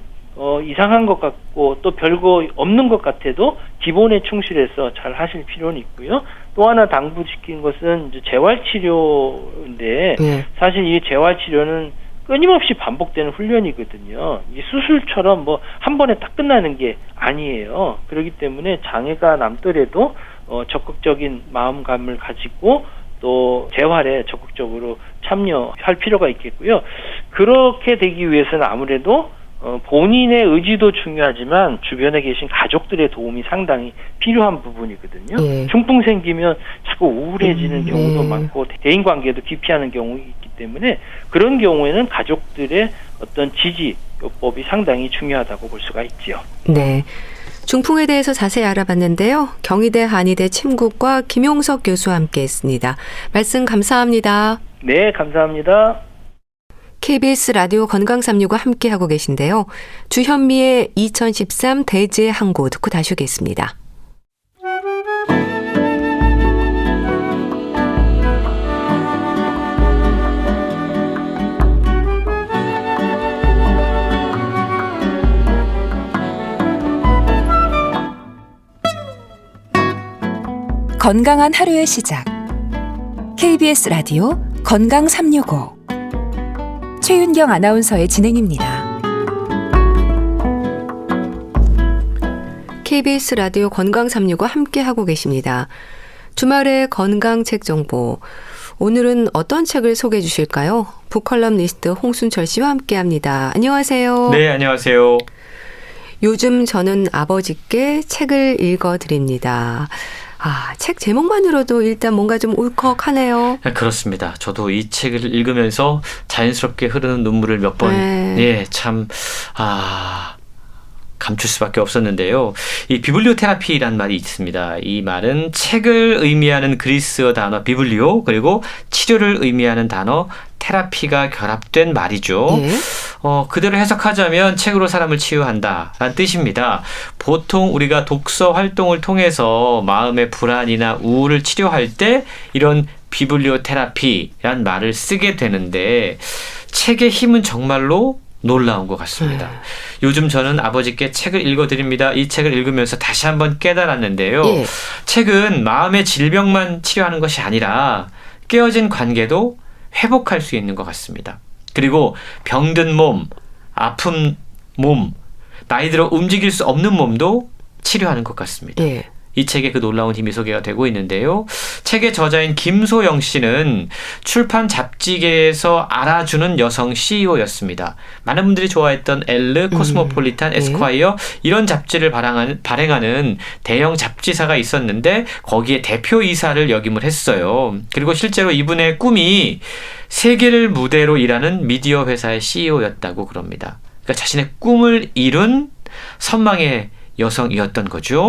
이상한 것 같고 또 별거 없는 것 같아도 기본에 충실해서 잘 하실 필요는 있고요. 또 하나 당부시킨 것은 이제 재활치료인데 사실 이 재활치료는 끊임없이 반복되는 훈련이거든요. 이 수술처럼 뭐 한 번에 딱 끝나는 게 아니에요. 그렇기 때문에 장애가 남더라도 적극적인 마음감을 가지고 또 재활에 적극적으로 참여할 필요가 있겠고요. 그렇게 되기 위해서는 아무래도 본인의 의지도 중요하지만 주변에 계신 가족들의 도움이 상당히 필요한 부분이거든요. 중풍 생기면 자꾸 우울해지는 경우도 많고 대인관계도 기피하는 경우가 있기 때문에 그런 경우에는 가족들의 어떤 지지요법이 상당히 중요하다고 볼 수가 있지요. 네. 중풍에 대해서 자세히 알아봤는데요. 경희대 한의대 침구과 김용석 교수와 함께했습니다. 말씀 감사합니다. 네, 감사합니다. KBS 라디오 건강365 함께하고 계신데요. 주현미의 2013 대지의 항고 듣고 다시 오겠습니다. 건강한 하루의 시작. KBS 라디오 건강365 최윤경 아나운서의 진행입니다. KBS 라디오 건강365 함께하고 계십니다. 주말의 건강책 정보. 오늘은 어떤 책을 소개해 주실까요? 북컬럼니스트 홍순철 씨와 함께합니다. 안녕하세요. 네, 안녕하세요. 요즘 저는 아버지께 책을 읽어드립니다. 책 제목만으로도 일단 뭔가 좀 울컥하네요. 그렇습니다. 저도 이 책을 읽으면서 자연스럽게 흐르는 눈물을 몇 번, 감출 수밖에 없었는데요. 이 비블리오 테라피라는 말이 있습니다. 이 말은 책을 의미하는 그리스어 단어 비블리오 그리고 치료를 의미하는 단어 테라피가 결합된 말이죠. 그대로 해석하자면 책으로 사람을 치유한다라는 뜻입니다. 보통 우리가 독서 활동을 통해서 마음의 불안이나 우울을 치료할 때 이런 비블리오 테라피라는 말을 쓰게 되는데 책의 힘은 정말로 놀라운 것 같습니다. 요즘 저는 아버지께 책을 읽어드립니다. 이 책을 읽으면서 다시 한번 깨달았는데요. 책은 마음의 질병만 치료하는 것이 아니라 깨어진 관계도 회복할 수 있는 것 같습니다. 그리고 병든 몸, 아픈 몸, 나이 들어 움직일 수 없는 몸도 치료하는 것 같습니다. 이 책에 그 놀라운 힘이 소개가 되고 있는데요. 책의 저자인 김소영 씨는 출판 잡지계에서 알아주는 여성 CEO였습니다. 많은 분들이 좋아했던 엘르, 코스모폴리탄, 에스콰이어 이런 잡지를 발행하는 대형 잡지사가 있었는데 거기에 대표이사를 역임을 했어요. 그리고 실제로 이분의 꿈이 세계를 무대로 일하는 미디어 회사의 CEO였다고 그럽니다. 그러니까 자신의 꿈을 이룬 선망의 여성이었던 거죠.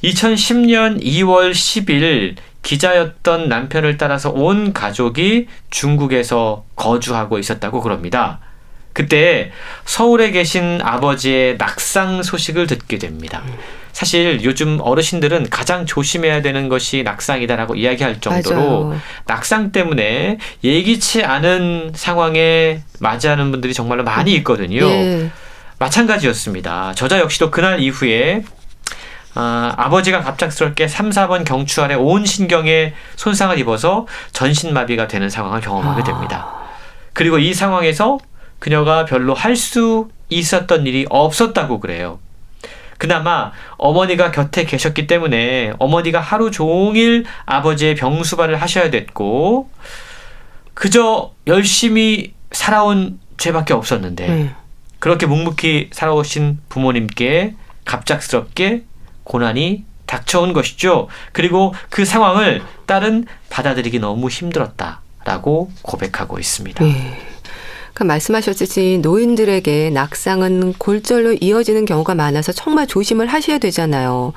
2010년 2월 10일 기자였던 남편을 따라서 온 가족이 중국에서 거주하고 있었다고 그럽니다. 그때 서울에 계신 아버지의 낙상 소식을 듣게 됩니다. 사실 요즘 어르신들은 가장 조심해야 되는 것이 낙상이다라고 이야기할 정도로 맞아요. 낙상 때문에 예기치 않은 상황에 맞이하는 분들이 정말로 많이 있거든요. 마찬가지였습니다. 저자 역시도 그날 이후에 아버지가 갑작스럽게 3, 4번 경추알에 온 신경에 손상을 입어서 전신마비가 되는 상황을 경험하게 됩니다. 그리고 이 상황에서 그녀가 별로 할 수 있었던 일이 없었다고 그래요. 그나마 어머니가 곁에 계셨기 때문에 어머니가 하루 종일 아버지의 병수발을 하셔야 됐고 그저 열심히 살아온 죄밖에 없었는데 그렇게 묵묵히 살아오신 부모님께 갑작스럽게 고난이 닥쳐온 것이죠. 그리고 그 상황을 딸은 받아들이기 너무 힘들었다라고 고백하고 있습니다. 그러니까 말씀하셨듯이 노인들에게 낙상은 골절로 이어지는 경우가 많아서 정말 조심을 하셔야 되잖아요.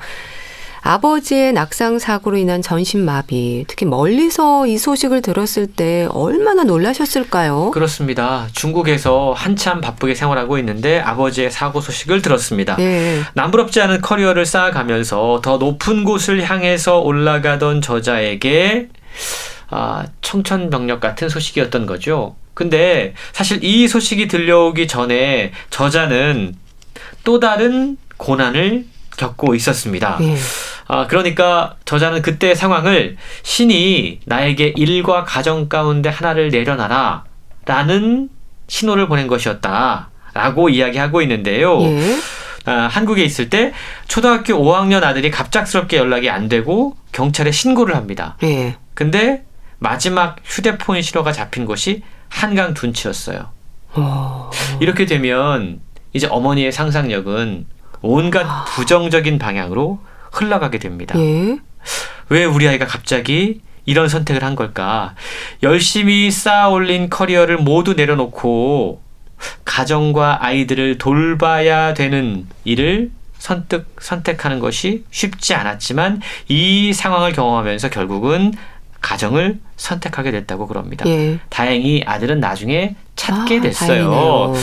아버지의 낙상 사고로 인한 전신마비, 특히 멀리서 이 소식을 들었을 때 얼마나 놀라셨을까요? 그렇습니다. 중국에서 한참 바쁘게 생활하고 있는데 아버지의 사고 소식을 들었습니다. 예. 남부럽지 않은 커리어를 쌓아가면서 더 높은 곳을 향해서 올라가던 저자에게 청천벽력 같은 소식이었던 거죠. 근데 사실 이 소식이 들려오기 전에 저자는 또 다른 고난을 겪고 있었습니다. 예. 그러니까 저자는 그때 상황을 신이 나에게 일과 가정 가운데 하나를 내려놔라 라는 신호를 보낸 것이었다 라고 이야기하고 있는데요. 예. 한국에 있을 때 초등학교 5학년 아들이 갑작스럽게 연락이 안 되고 경찰에 신고를 합니다. 예. 근데 마지막 휴대폰 신호가 잡힌 곳이 한강 둔치였어요. 이렇게 되면 이제 어머니의 상상력은 온갖 부정적인 방향으로 흘러가게 됩니다. 예. 왜 우리 아이가 갑자기 이런 선택을 한 걸까? 열심히 쌓아 올린 커리어를 모두 내려놓고 가정과 아이들을 돌봐야 되는 일을 선택하는 것이 쉽지 않았지만 이 상황을 경험하면서 결국은 가정을 선택하게 됐다고 그럽니다. 예. 다행히 아들은 나중에 찾게 됐어요. 다행이네요.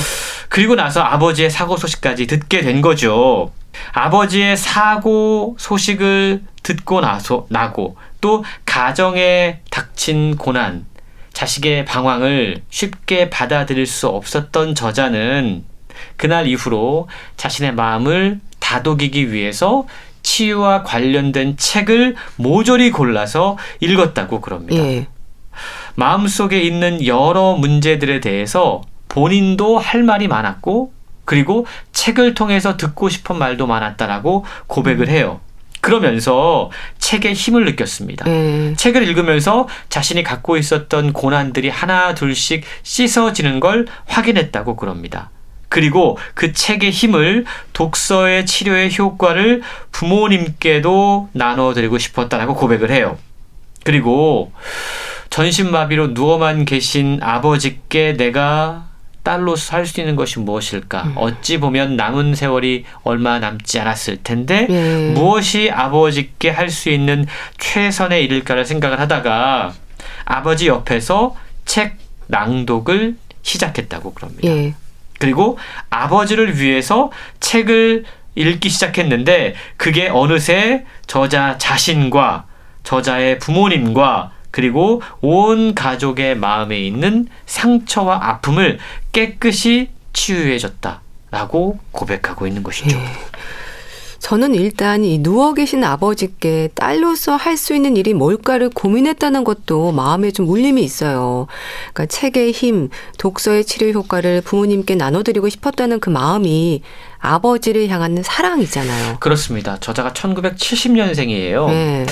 그리고 나서 아버지의 사고 소식까지 듣게 된 거죠. 아버지의 사고 소식을 듣고 나고 또 가정에 닥친 고난, 자식의 방황을 쉽게 받아들일 수 없었던 저자는 그날 이후로 자신의 마음을 다독이기 위해서 치유와 관련된 책을 모조리 골라서 읽었다고 그럽니다. 예. 마음속에 있는 여러 문제들에 대해서 본인도 할 말이 많았고 그리고 책을 통해서 듣고 싶은 말도 많았다라고 고백을 해요. 그러면서 책의 힘을 느꼈습니다. 예. 책을 읽으면서 자신이 갖고 있었던 고난들이 하나 둘씩 씻어지는 걸 확인했다고 그럽니다. 그리고 그 책의 힘을 독서의 치료의 효과를 부모님께도 나눠드리고 싶었다라고 고백을 해요. 그리고 전신마비로 누워만 계신 아버지께 내가 딸로서 할 수 있는 것이 무엇일까? 어찌 보면 남은 세월이 얼마 남지 않았을 텐데 무엇이 아버지께 할 수 있는 최선의 일일까를 생각을 하다가 아버지 옆에서 책 낭독을 시작했다고 그럽니다. 예. 그리고 아버지를 위해서 책을 읽기 시작했는데 그게 어느새 저자 자신과 저자의 부모님과 그리고 온 가족의 마음에 있는 상처와 아픔을 깨끗이 치유해줬다라고 고백하고 있는 것이죠. 예. 저는 일단 이 누워 계신 아버지께 딸로서 할 수 있는 일이 뭘까를 고민했다는 것도 마음에 좀 울림이 있어요. 그러니까 책의 힘, 독서의 치료 효과를 부모님께 나눠드리고 싶었다는 그 마음이 아버지를 향한 사랑이잖아요. 그렇습니다. 저자가 1970년생이에요. 네.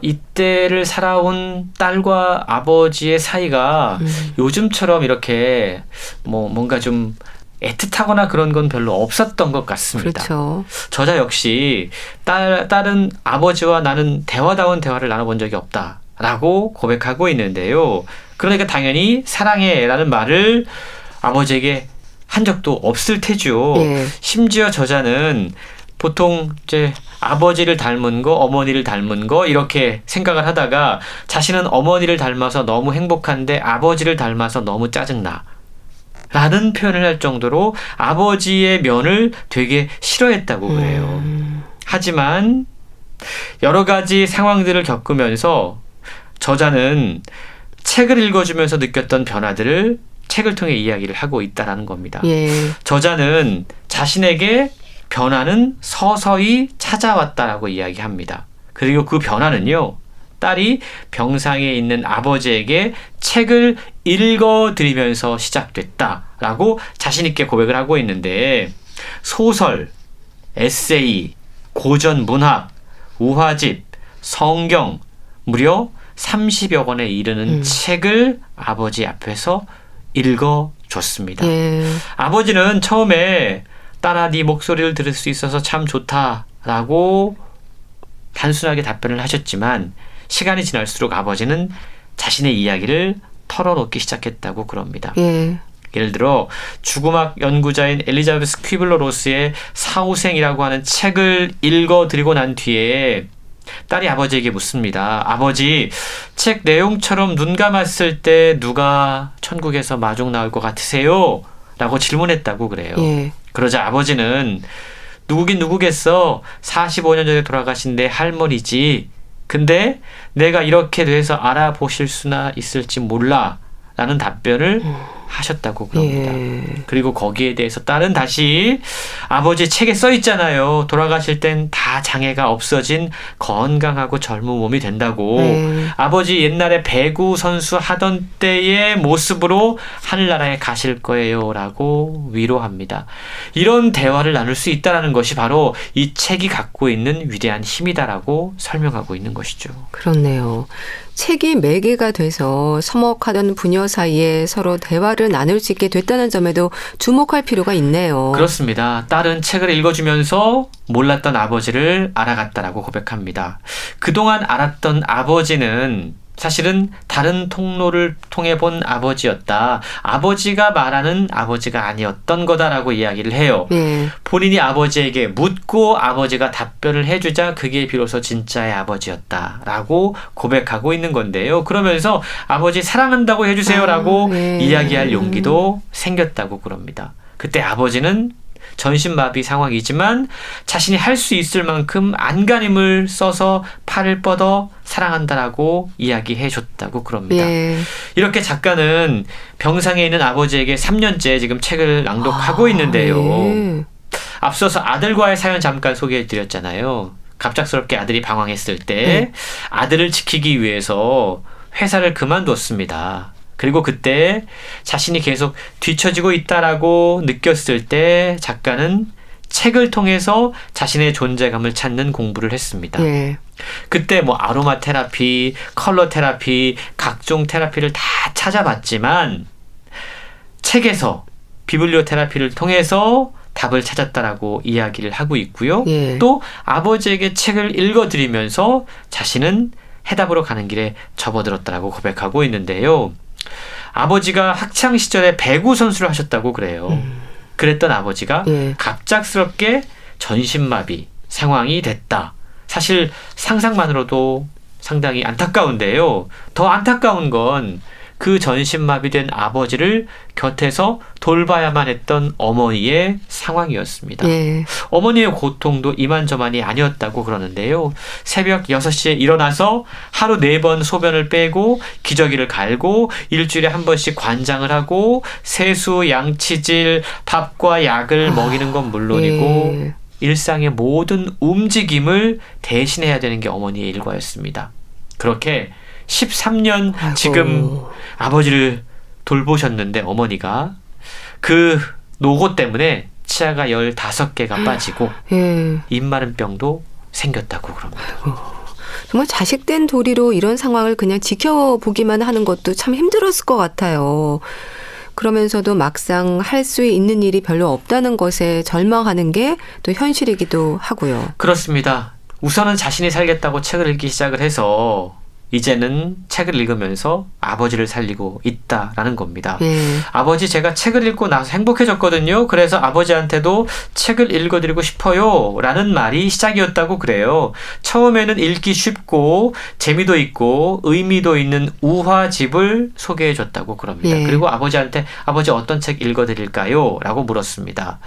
이때를 살아온 딸과 아버지의 사이가 요즘처럼 이렇게 뭔가 좀 애틋하거나 그런 건 별로 없었던 것 같습니다. 그렇죠. 저자 역시 딸은 아버지와 나는 대화다운 대화를 나눠본 적이 없다라고 고백하고 있는데요. 그러니까 당연히 사랑해라는 말을 아버지에게 한 적도 없을 테죠. 예. 심지어 저자는 보통 이제 아버지를 닮은 거, 어머니를 닮은 거 이렇게 생각을 하다가 자신은 어머니를 닮아서 너무 행복한데 아버지를 닮아서 너무 짜증나. 라는 표현을 할 정도로 아버지의 면을 되게 싫어했다고 그래요. 하지만 여러 가지 상황들을 겪으면서 저자는 책을 읽어주면서 느꼈던 변화들을 책을 통해 이야기를 하고 있다는 겁니다. 예. 저자는 자신에게 변화는 서서히 찾아왔다라고 이야기합니다. 그리고 그 변화는요. 딸이 병상에 있는 아버지에게 책을 읽어드리면서 시작됐다라고 자신 있게 고백을 하고 있는데 소설, 에세이, 고전 문학, 우화집, 성경 무려 30여 권에 이르는 책을 아버지 앞에서 읽어줬습니다. 예. 아버지는 처음에 딸아 네 목소리를 들을 수 있어서 참 좋다라고 단순하게 답변을 하셨지만 시간이 지날수록 아버지는 자신의 이야기를 털어놓기 시작했다고 그럽니다. 예. 예를 들어 주구막 연구자인 엘리자베스 퀴블러 로스의 사후생이라고 하는 책을 읽어드리고 난 뒤에 딸이 아버지에게 묻습니다. 아버지, 책 내용처럼 눈 감았을 때 누가 천국에서 마중 나올 것 같으세요? 라고 질문했다고 그래요. 예. 그러자 아버지는 누구긴 누구겠어. 45년 전에 돌아가신 내 할머니지. 근데 내가 이렇게 돼서 알아보실 수나 있을지 몰라. 라는 답변을 하셨다고 그럽니다. 예. 그리고 거기에 대해서 딸은 다시 아버지 책에 써 있잖아요. 돌아가실 땐 다 장애가 없어진 건강하고 젊은 몸이 된다고. 아버지 옛날에 배구 선수 하던 때의 모습으로 하늘나라에 가실 거예요. 라고 위로합니다. 이런 대화를 나눌 수 있다는 것이 바로 이 책이 갖고 있는 위대한 힘이다라고 설명하고 있는 것이죠. 그렇네요. 책이 매개가 돼서 서먹하던 부녀 사이에 서로 대화를 나눌 수 있게 됐다는 점에도 주목할 필요가 있네요. 그렇습니다. 딸은 책을 읽어주면서 몰랐던 아버지를 알아갔다라고 고백합니다. 그동안 알았던 아버지는 사실은 다른 통로를 통해 본 아버지였다. 아버지가 말하는 아버지가 아니었던 거다라고 이야기를 해요. 예. 본인이 아버지에게 묻고 아버지가 답변을 해주자 그게 비로소 진짜의 아버지였다라고 고백하고 있는 건데요. 그러면서 아버지 사랑한다고 해주세요라고 이야기할 용기도 생겼다고 그럽니다. 그때 아버지는 전신마비 상황이지만 자신이 할 수 있을 만큼 안간힘을 써서 팔을 뻗어 사랑한다라고 이야기해 줬다고 그럽니다. 예. 이렇게 작가는 병상에 있는 아버지에게 3년째 지금 책을 낭독하고 있는데요. 예. 앞서서 아들과의 사연 잠깐 소개해 드렸잖아요. 갑작스럽게 아들이 방황했을 때 아들을 지키기 위해서 회사를 그만뒀습니다. 그리고 그때 자신이 계속 뒤처지고 있다라고 느꼈을 때 작가는 책을 통해서 자신의 존재감을 찾는 공부를 했습니다. 예. 그때 뭐 아로마 테라피, 컬러 테라피, 각종 테라피를 다 찾아봤지만 책에서 비블리오 테라피를 통해서 답을 찾았다라고 이야기를 하고 있고요. 예. 또 아버지에게 책을 읽어드리면서 자신은 해답으로 가는 길에 접어들었다라고 고백하고 있는데요. 아버지가 학창 시절에 배구 선수를 하셨다고 그래요. 그랬던 아버지가 예. 갑작스럽게 전신마비 상황이 됐다. 사실 상상만으로도 상당히 안타까운데요. 더 안타까운 건 그 전신마비된 아버지를 곁에서 돌봐야만 했던 어머니의 상황이었습니다. 예. 어머니의 고통도 이만저만이 아니었다고 그러는데요. 새벽 6시에 일어나서 하루 4번 소변을 빼고 기저귀를 갈고 일주일에 한 번씩 관장을 하고 세수, 양치질, 밥과 약을 먹이는 건 물론이고 예. 일상의 모든 움직임을 대신해야 되는 게 어머니의 일과였습니다. 그렇게 13년 아이고. 지금 아버지를 돌보셨는데 어머니가 그 노고 때문에 치아가 15개가 빠지고 예. 입마른 병도 생겼다고 그럽니다. 정말 자식된 도리로 이런 상황을 그냥 지켜보기만 하는 것도 참 힘들었을 것 같아요. 그러면서도 막상 할 수 있는 일이 별로 없다는 것에 절망하는 게 또 현실이기도 하고요. 그렇습니다. 우선은 자신이 살겠다고 책을 읽기 시작을 해서 이제는 책을 읽으면서 아버지를 살리고 있다라는 겁니다. 예. 아버지 제가 책을 읽고 나서 행복해졌거든요. 그래서 아버지한테도 책을 읽어드리고 싶어요 라는 말이 시작이었다고 그래요. 처음에는 읽기 쉽고 재미도 있고 의미도 있는 우화집을 소개해줬다고 그럽니다. 예. 그리고 아버지한테 아버지 어떤 책 읽어드릴까요? 라고 물었습니다.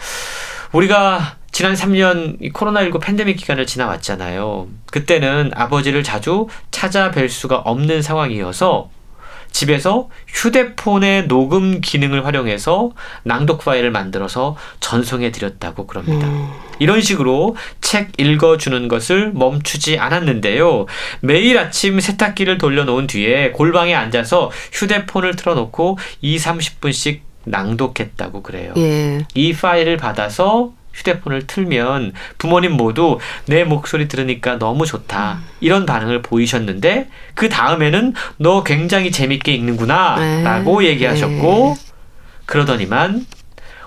우리가 지난 3년 이 코로나19 팬데믹 기간을 지나왔잖아요. 그때는 아버지를 자주 찾아뵐 수가 없는 상황이어서 집에서 휴대폰의 녹음 기능을 활용해서 낭독 파일을 만들어서 전송해 드렸다고 그럽니다. 이런 식으로 책 읽어주는 것을 멈추지 않았는데요. 매일 아침 세탁기를 돌려놓은 뒤에 골방에 앉아서 휴대폰을 틀어놓고 20-30분씩 낭독했다고 그래요. 예. 이 파일을 받아서 휴대폰을 틀면 부모님 모두 내 목소리 들으니까 너무 좋다. 이런 반응을 보이셨는데 그 다음에는 너 굉장히 재밌게 읽는구나 라고 얘기하셨고 그러더니만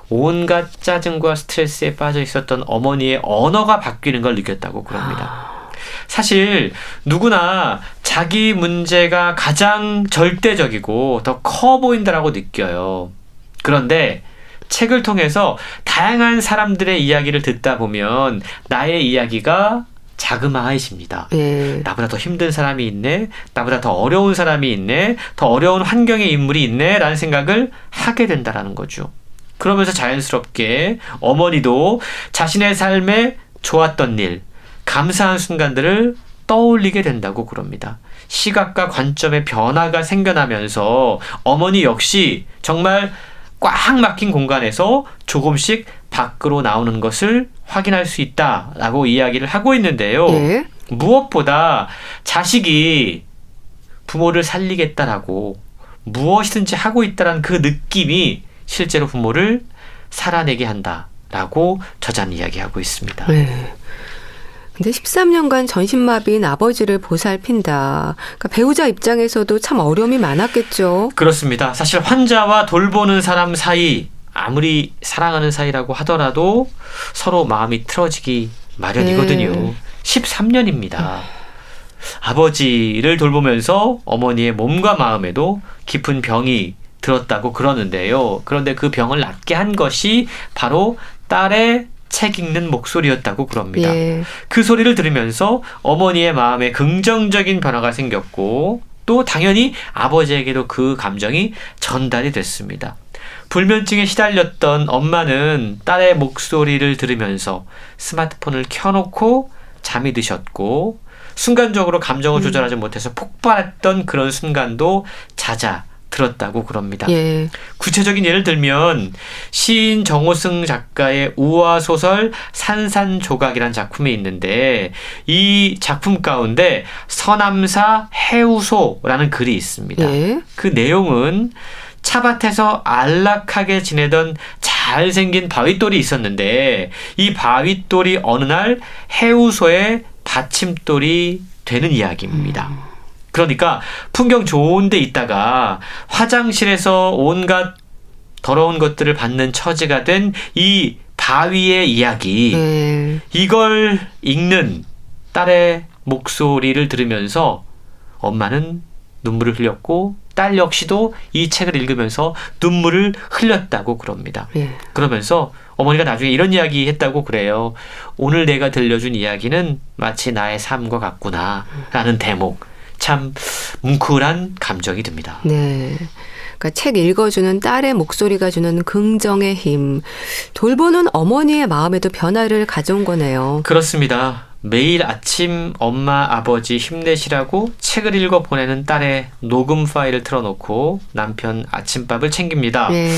온갖 짜증과 스트레스에 빠져 있었던 어머니의 언어가 바뀌는 걸 느꼈다고 그럽니다. 사실 누구나 자기 문제가 가장 절대적이고 더 커 보인다라고 느껴요. 그런데 책을 통해서 다양한 사람들의 이야기를 듣다 보면 나의 이야기가 자그마해집니다. 예. 나보다 더 힘든 사람이 있네, 나보다 더 어려운 사람이 있네, 더 어려운 환경의 인물이 있네 라는 생각을 하게 된다라는 거죠. 그러면서 자연스럽게 어머니도 자신의 삶에 좋았던 일, 감사한 순간들을 떠올리게 된다고 그럽니다. 시각과 관점의 변화가 생겨나면서 어머니 역시 정말 꽉 막힌 공간에서 조금씩 밖으로 나오는 것을 확인할 수 있다라고 이야기를 하고 있는데요. 예. 무엇보다 자식이 부모를 살리겠다라고 무엇이든지 하고 있다는 그 느낌이 실제로 부모를 살아내게 한다라고 저자는 이야기하고 있습니다. 네. 근데 13년간 전신마비인 아버지를 보살핀다. 그러니까 배우자 입장에서도 참 어려움이 많았겠죠. 그렇습니다. 사실 환자와 돌보는 사람 사이, 아무리 사랑하는 사이라고 하더라도 서로 마음이 틀어지기 마련이거든요. 네. 13년입니다. 아버지를 돌보면서 어머니의 몸과 마음에도 깊은 병이 들었다고 그러는데요. 그런데 그 병을 낫게 한 것이 바로 딸의 책 읽는 목소리였다고 그럽니다. 예. 그 소리를 들으면서 어머니의 마음에 긍정적인 변화가 생겼고 또 당연히 아버지에게도 그 감정이 전달이 됐습니다. 불면증에 시달렸던 엄마는 딸의 목소리를 들으면서 스마트폰을 켜놓고 잠이 드셨고 순간적으로 감정을 조절하지 못해서 폭발했던 그런 순간도 잦아들었다고 그럽니다. 예. 구체적인 예를 들면 시인 정호승 작가의 우화소설 산산조각이라는 작품이 있는데 이 작품 가운데 서남사 해우소라는 글이 있습니다. 예. 그 내용은 차밭에서 안락하게 지내던 잘생긴 바윗돌이 있었는데 이 바윗돌이 어느 날 해우소의 받침돌이 되는 이야기입니다. 그러니까 풍경 좋은 데 있다가 화장실에서 온갖 더러운 것들을 받는 처지가 된 이 바위의 이야기, 예. 이걸 읽는 딸의 목소리를 들으면서 엄마는 눈물을 흘렸고 딸 역시도 이 책을 읽으면서 눈물을 흘렸다고 그럽니다. 예. 그러면서 어머니가 나중에 이런 이야기 했다고 그래요. 오늘 내가 들려준 이야기는 마치 나의 삶과 같구나 라는 대목. 참 뭉클한 감정이 듭니다. 네. 그러니까 책 읽어주는 딸의 목소리가 주는 긍정의 힘. 돌보는 어머니의 마음에도 변화를 가져온 거네요. 그렇습니다. 매일 아침 엄마 아버지 힘내시라고 책을 읽어 보내는 딸의 녹음 파일을 틀어놓고 남편 아침밥을 챙깁니다. 예.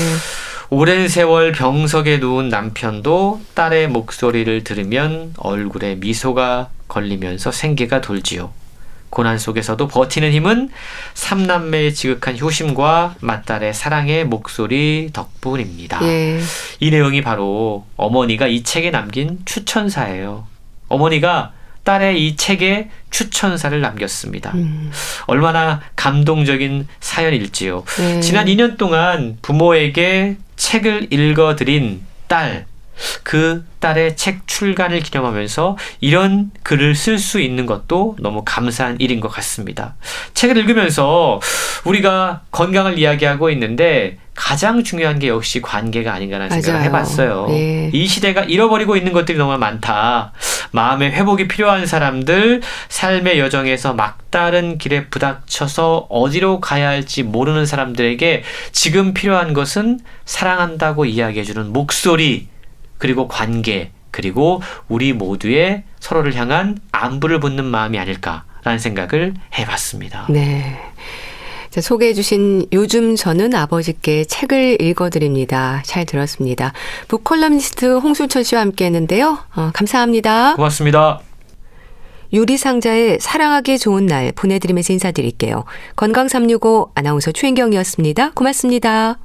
오랜 세월 병석에 누운 남편도 딸의 목소리를 들으면 얼굴에 미소가 걸리면서 생기가 돌지요. 고난 속에서도 버티는 힘은 삼남매의 지극한 효심과 맏딸의 사랑의 목소리 덕분입니다. 예. 이 내용이 바로 어머니가 이 책에 남긴 추천사예요. 어머니가 딸의 이 책에 추천사를 남겼습니다. 얼마나 감동적인 사연일지요. 네. 지난 2년 동안 부모에게 책을 읽어드린 딸, 그 딸의 책 출간을 기념하면서 이런 글을 쓸 수 있는 것도 너무 감사한 일인 것 같습니다. 책을 읽으면서 우리가 건강을 이야기하고 있는데 가장 중요한 게 역시 관계가 아닌가라는 생각을 맞아요. 해봤어요. 예. 이 시대가 잃어버리고 있는 것들이 너무 많다. 마음의 회복이 필요한 사람들, 삶의 여정에서 막다른 길에 부닥쳐서 어디로 가야 할지 모르는 사람들에게 지금 필요한 것은 사랑한다고 이야기해주는 목소리, 그리고 관계, 그리고 우리 모두의 서로를 향한 안부를 묻는 마음이 아닐까라는 생각을 해봤습니다. 네. 자, 소개해 주신 요즘 저는 아버지께 책을 읽어드립니다. 잘 들었습니다. 북컬럼니스트 홍순철 씨와 함께 했는데요. 감사합니다. 고맙습니다. 유리상자의 사랑하기 좋은 날 보내드리면서 인사드릴게요. 건강365 아나운서 최인경이었습니다. 고맙습니다.